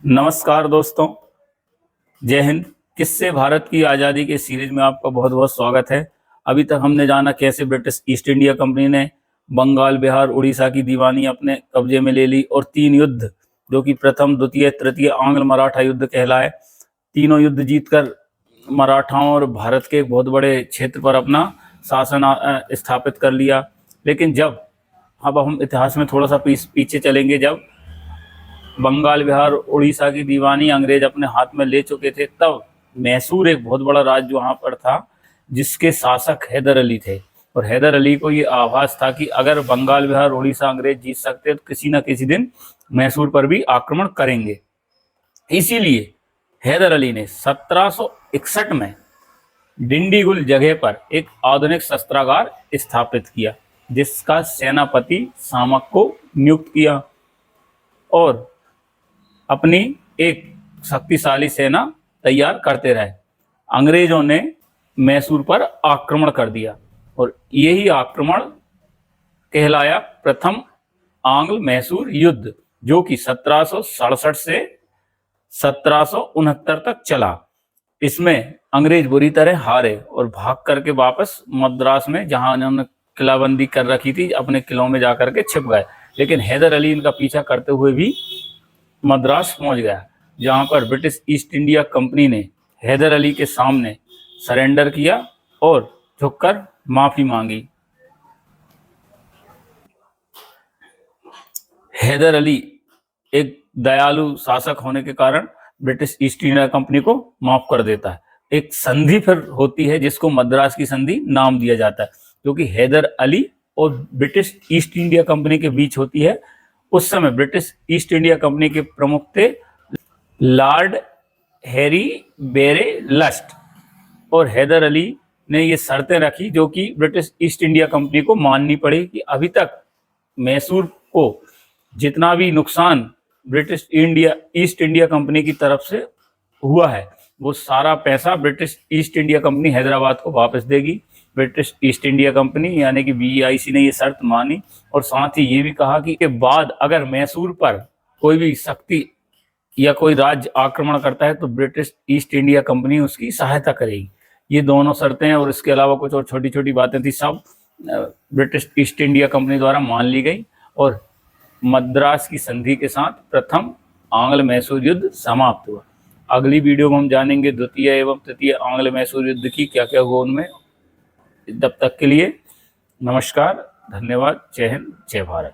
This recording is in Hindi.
नमस्कार दोस्तों, जय हिंद। किससे भारत की आज़ादी के सीरीज में आपका बहुत बहुत स्वागत है। अभी तक हमने जाना कैसे ब्रिटिश ईस्ट इंडिया कंपनी ने बंगाल, बिहार, उड़ीसा की दीवानी अपने कब्जे में ले ली और 3 युद्ध, जो कि प्रथम, द्वितीय, तृतीय आंग्ल मराठा युद्ध कहलाए, तीनों युद्ध जीतकर मराठाओं और भारत के एक बहुत बड़े क्षेत्र पर अपना शासन स्थापित कर लिया। लेकिन अब हम इतिहास में थोड़ा सा पीछे चलेंगे। जब बंगाल, बिहार, उड़ीसा की दीवानी अंग्रेज अपने हाथ में ले चुके थे, तब मैसूर एक बहुत बड़ा राज्य वहां पर था, जिसके शासक हैदर अली थे। और हैदर अली को ये आभास था कि अगर बंगाल, बिहार, उड़ीसा अंग्रेज जीत सकते तो किसी न किसी दिन मैसूर पर भी आक्रमण करेंगे। इसीलिए हैदर अली ने 1761 में डिंडीगुल जगह पर एक आधुनिक शस्त्रागार स्थापित किया, जिसका सेनापति सामक को नियुक्त किया और अपनी एक शक्तिशाली सेना तैयार करते रहे। अंग्रेजों ने मैसूर पर आक्रमण कर दिया और यही आक्रमण कहलाया प्रथम आंग्ल मैसूर युद्ध, जो कि 1767 से 1769 तक चला। इसमें अंग्रेज बुरी तरह हारे और भाग करके वापस मद्रास में, जहां उन्होंने किलाबंदी कर रखी थी, अपने किलों में जाकर के छिप गए। लेकिन हैदर अली इनका पीछा करते हुए भी मद्रास पहुंच गया, जहां पर ब्रिटिश ईस्ट इंडिया कंपनी ने हैदर अली के सामने सरेंडर किया और झुककर माफी मांगी। हैदर अली एक दयालु शासक होने के कारण ब्रिटिश ईस्ट इंडिया कंपनी को माफ कर देता है। एक संधि फिर होती है, जिसको मद्रास की संधि नाम दिया जाता है, क्योंकि हैदर अली और ब्रिटिश ईस्ट इंडिया कंपनी के बीच होती है। उस समय ब्रिटिश ईस्ट इंडिया कंपनी के प्रमुख थे लॉर्ड हैरी बेरे लस्ट, और हैदर अली ने ये शर्तें रखी जो कि ब्रिटिश ईस्ट इंडिया कंपनी को माननी पड़ी कि अभी तक मैसूर को जितना भी नुकसान ब्रिटिश ईस्ट इंडिया कंपनी की तरफ से हुआ है, वो सारा पैसा British east India company Hyderabad को वापस देगी। ब्रिटिश ईस्ट इंडिया कंपनी यानी कि BEIC ने ये शर्त मानी और साथ ही ये भी कहा कि के बाद अगर मैसूर पर कोई भी शक्ति या कोई राज्य आक्रमण करता है तो ब्रिटिश ईस्ट इंडिया कंपनी उसकी सहायता करेगी। ये दोनों शर्तें हैं और इसके अलावा कुछ और छोटी छोटी बातें थी, सब ब्रिटिश ईस्ट इंडिया कंपनी द्वारा मान ली गई और मद्रास की संधि के साथ प्रथम आंग्ल मैसूर युद्ध समाप्त हुआ। अगली वीडियो में हम जानेंगे द्वितीय एवं तृतीय आंग्ल मैसूर युद्ध की क्या क्या हुआ उनमें। तब तक के लिए नमस्कार, धन्यवाद, जय हिंद, जय भारत।